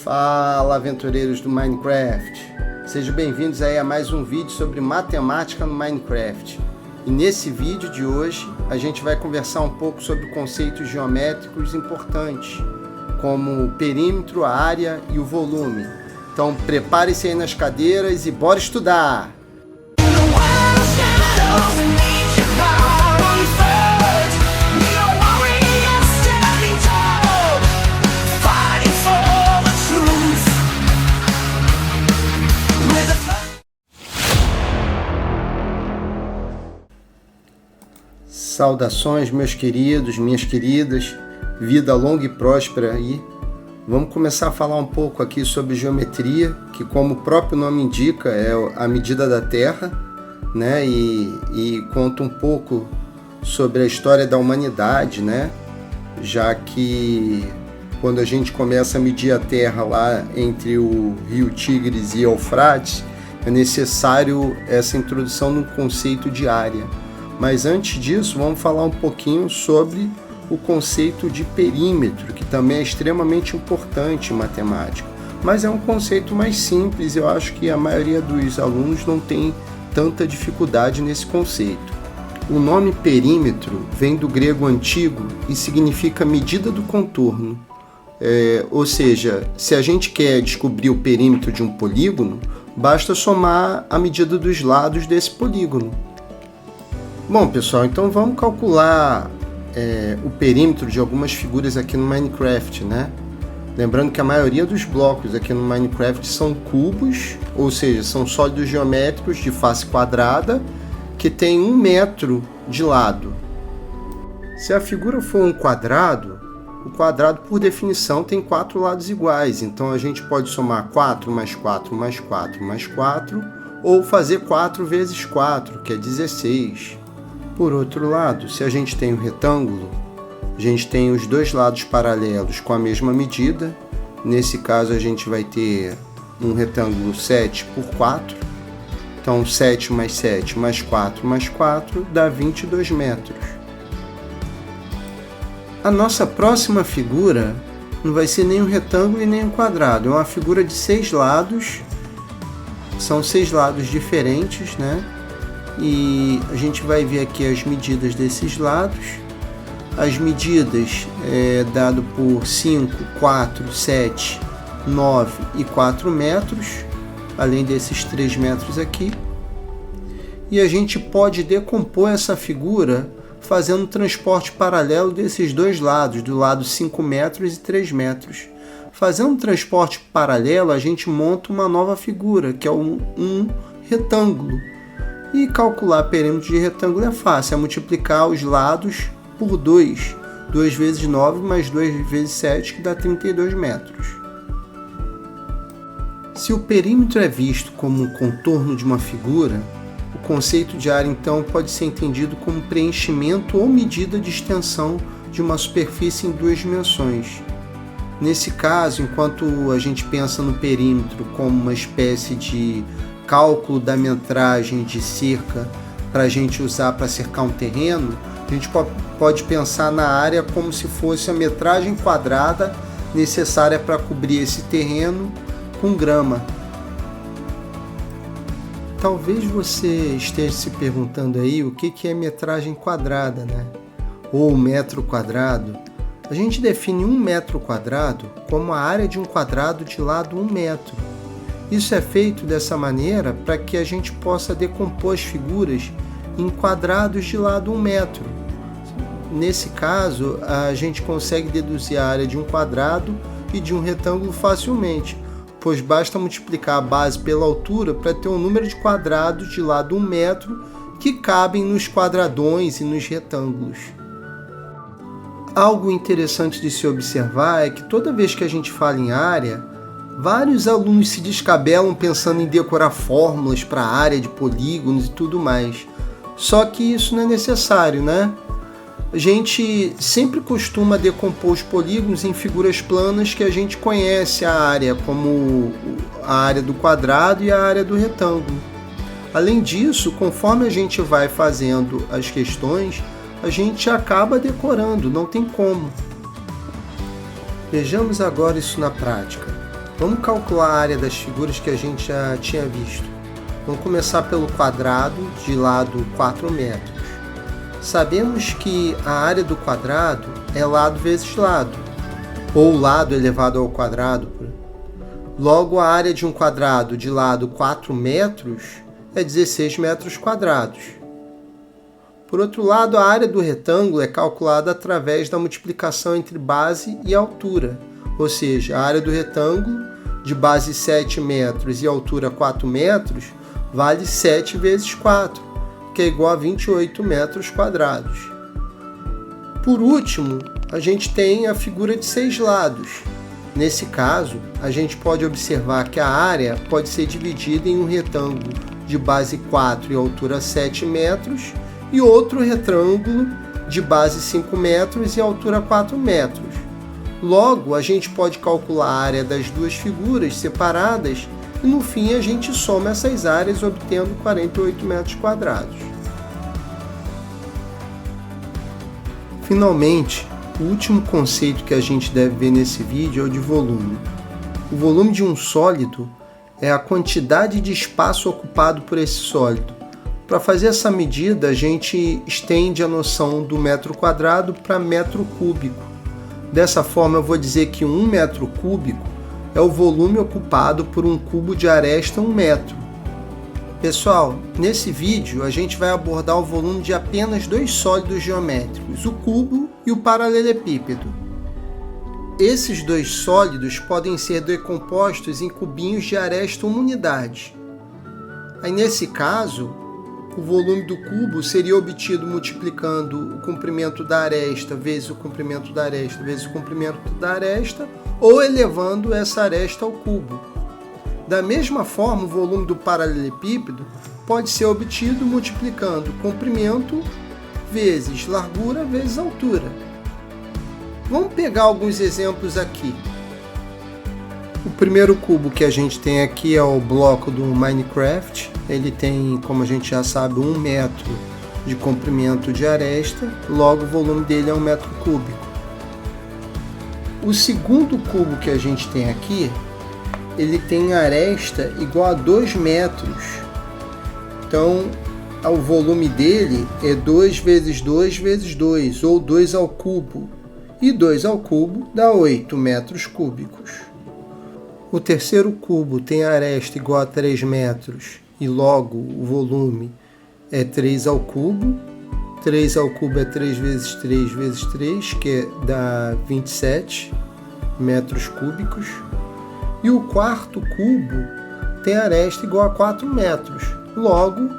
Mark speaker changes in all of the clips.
Speaker 1: Fala, aventureiros do Minecraft! Sejam bem-vindos aí a mais um vídeo sobre matemática no Minecraft. E nesse vídeo de hoje a gente vai conversar um pouco sobre conceitos geométricos importantes, como o perímetro, a área e o volume. Então prepare-se aí nas cadeiras e bora estudar! Saudações, meus queridos, minhas queridas, vida longa e próspera aí. Vamos começar a falar um pouco aqui sobre geometria, que como o próprio nome indica, é a medida da Terra, né? E conta um pouco sobre a história da humanidade, né? Já que quando a gente começa a medir a Terra lá entre o rio Tigres e Eufrates, é necessário essa introdução no conceito de área. Mas antes disso, vamos falar um pouquinho sobre o conceito de perímetro, que também é extremamente importante em matemática. Mas é um conceito mais simples, eu acho que a maioria dos alunos não tem tanta dificuldade nesse conceito. O nome perímetro vem do grego antigo e significa medida do contorno. Ou seja, se a gente quer descobrir o perímetro de um polígono, basta somar a medida dos lados desse polígono. Bom, pessoal, então vamos calcular o perímetro de algumas figuras aqui no Minecraft, né? Lembrando que a maioria dos blocos aqui no Minecraft são cubos, ou seja, são sólidos geométricos de face quadrada que tem 1 metro de lado. Se a figura for um quadrado, o quadrado, por definição, tem 4 lados iguais. Então a gente pode somar 4 mais 4 mais 4 mais 4, ou fazer 4 vezes 4, que é 16. Por outro lado, se a gente tem um retângulo, a gente tem os dois lados paralelos com a mesma medida. Nesse caso, a gente vai ter um retângulo 7 por 4. Então, 7 mais 7 mais 4 mais 4 dá 22 metros. A nossa próxima figura não vai ser nem um retângulo e nem um quadrado. É uma figura de 6 lados. São 6 lados diferentes, né? E a gente vai ver aqui as medidas desses lados. As medidas dado por 5, 4, 7, 9 e 4 metros, além desses 3 metros aqui. E a gente pode decompor essa figura fazendo um transporte paralelo desses dois lados, do lado 5 metros e 3 metros. Fazendo um transporte paralelo, a gente monta uma nova figura, que é um retângulo. E calcular perímetro de retângulo é fácil, é multiplicar os lados por 2. 2 vezes 9 mais 2 vezes 7, que dá 32 metros. Se o perímetro é visto como um contorno de uma figura, o conceito de área então pode ser entendido como preenchimento ou medida de extensão de uma superfície em 2 dimensões. Nesse caso, enquanto a gente pensa no perímetro como uma espécie de cálculo da metragem de cerca para a gente usar para cercar um terreno, a gente pode pensar na área como se fosse a metragem quadrada necessária para cobrir esse terreno com grama. Talvez você esteja se perguntando aí o que é metragem quadrada, né? Ou metro quadrado. A gente define 1 metro quadrado como a área de um quadrado de lado 1 metro. Isso é feito dessa maneira para que a gente possa decompor as figuras em quadrados de lado 1 metro. Nesse caso, a gente consegue deduzir a área de um quadrado e de um retângulo facilmente, pois basta multiplicar a base pela altura para ter um número de quadrados de lado 1 metro que cabem nos quadradões e nos retângulos. Algo interessante de se observar é que toda vez que a gente fala em área, vários alunos se descabelam pensando em decorar fórmulas para a área de polígonos e tudo mais. Só que isso não é necessário, né? A gente sempre costuma decompor os polígonos em figuras planas que a gente conhece a área, como a área do quadrado e a área do retângulo. Além disso, conforme a gente vai fazendo as questões, a gente acaba decorando, não tem como. Vejamos agora isso na prática. Vamos calcular a área das figuras que a gente já tinha visto. Vamos começar pelo quadrado de lado 4 metros. Sabemos que a área do quadrado é lado vezes lado, ou lado elevado ao quadrado. Logo, a área de um quadrado de lado 4 metros é 16 metros quadrados. Por outro lado, a área do retângulo é calculada através da multiplicação entre base e altura, ou seja, a área do retângulo de base 7 metros e altura 4 metros vale 7 vezes 4, que é igual a 28 metros quadrados. Por último, a gente tem a figura de 6 lados. Nesse caso, a gente pode observar que a área pode ser dividida em um retângulo de base 4 e altura 7 metros e outro retângulo de base 5 metros e altura 4 metros. Logo, a gente pode calcular a área das duas figuras separadas e no fim a gente soma essas áreas obtendo 48 metros quadrados. Finalmente, o último conceito que a gente deve ver nesse vídeo é o de volume. O volume de um sólido é a quantidade de espaço ocupado por esse sólido. Para fazer essa medida, a gente estende a noção do metro quadrado para metro cúbico. Dessa forma, eu vou dizer que 1 metro cúbico é o volume ocupado por um cubo de aresta 1 metro. Pessoal, nesse vídeo a gente vai abordar o volume de apenas dois sólidos geométricos, o cubo e o paralelepípedo. Esses dois sólidos podem ser decompostos em cubinhos de aresta 1 unidade. Aí, nesse caso, o volume do cubo seria obtido multiplicando o comprimento da aresta vezes o comprimento da aresta vezes o comprimento da aresta, ou elevando essa aresta ao cubo. Da mesma forma, o volume do paralelepípedo pode ser obtido multiplicando comprimento vezes largura vezes altura. Vamos pegar alguns exemplos aqui. O primeiro cubo que a gente tem aqui é o bloco do Minecraft. Ele tem, como a gente já sabe, 1 metro de comprimento de aresta, logo o volume dele é 1 metro cúbico. O segundo cubo que a gente tem aqui, ele tem aresta igual a 2 metros. Então, o volume dele é 2 vezes 2 vezes 2, ou 2 ao cubo. E 2 ao cubo dá 8 metros cúbicos. O terceiro cubo tem aresta igual a 3 metros e logo o volume é 3 ao cubo. 3 ao cubo é 3 vezes 3 vezes 3, que dá 27 metros cúbicos. E o quarto cubo tem aresta igual a 4 metros, logo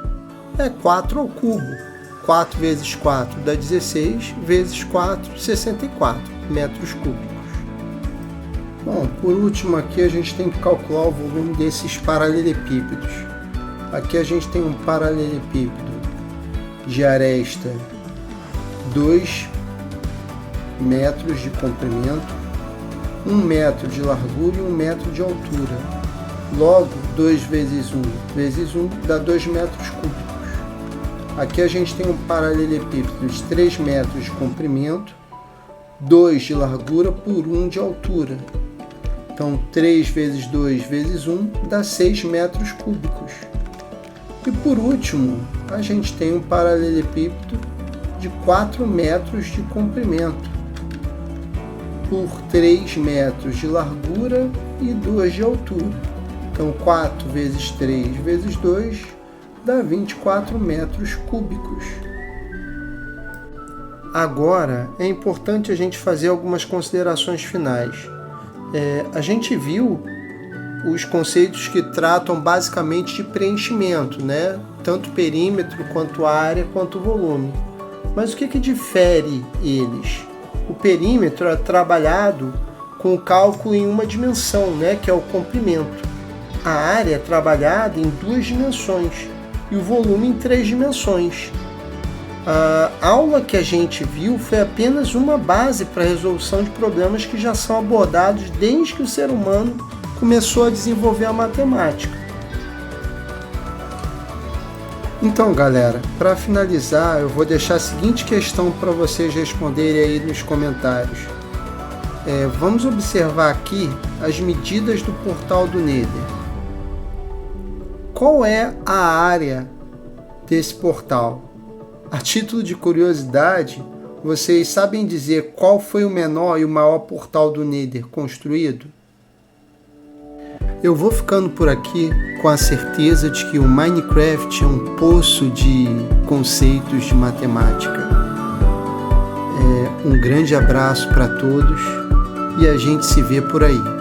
Speaker 1: é 4 ao cubo. 4 vezes 4 dá 16, vezes 4, 64 metros cúbicos. Bom, por último aqui a gente tem que calcular o volume desses paralelepípedos. Aqui a gente tem um paralelepípedo de aresta 2 metros de comprimento, 1 metro de largura e 1 metro de altura. Logo, 2 vezes 1 vezes 1 dá 2 metros cúbicos. Aqui a gente tem um paralelepípedo de 3 metros de comprimento, 2 de largura por 1 de altura. Então, 3 vezes 2 vezes 1 dá 6 metros cúbicos. E por último, a gente tem um paralelepípedo de 4 metros de comprimento, por 3 metros de largura e 2 de altura. Então, 4 vezes 3 vezes 2 dá 24 metros cúbicos. Agora, é importante a gente fazer algumas considerações finais. A gente viu os conceitos que tratam basicamente de preenchimento, né? Tanto perímetro, quanto área, quanto volume. Mas o que difere eles? O perímetro é trabalhado com o cálculo em uma dimensão, né? Que é o comprimento. A área é trabalhada em 2 dimensões e o volume em 3 dimensões. A aula que a gente viu foi apenas uma base para a resolução de problemas que já são abordados desde que o ser humano começou a desenvolver a matemática. Então, galera, para finalizar, eu vou deixar a seguinte questão para vocês responderem aí nos comentários. Vamos observar aqui as medidas do portal do Nether. Qual é a área desse portal? A título de curiosidade, vocês sabem dizer qual foi o menor e o maior portal do Nether construído? Eu vou ficando por aqui com a certeza de que o Minecraft é um poço de conceitos de matemática. Um grande abraço para todos e a gente se vê por aí.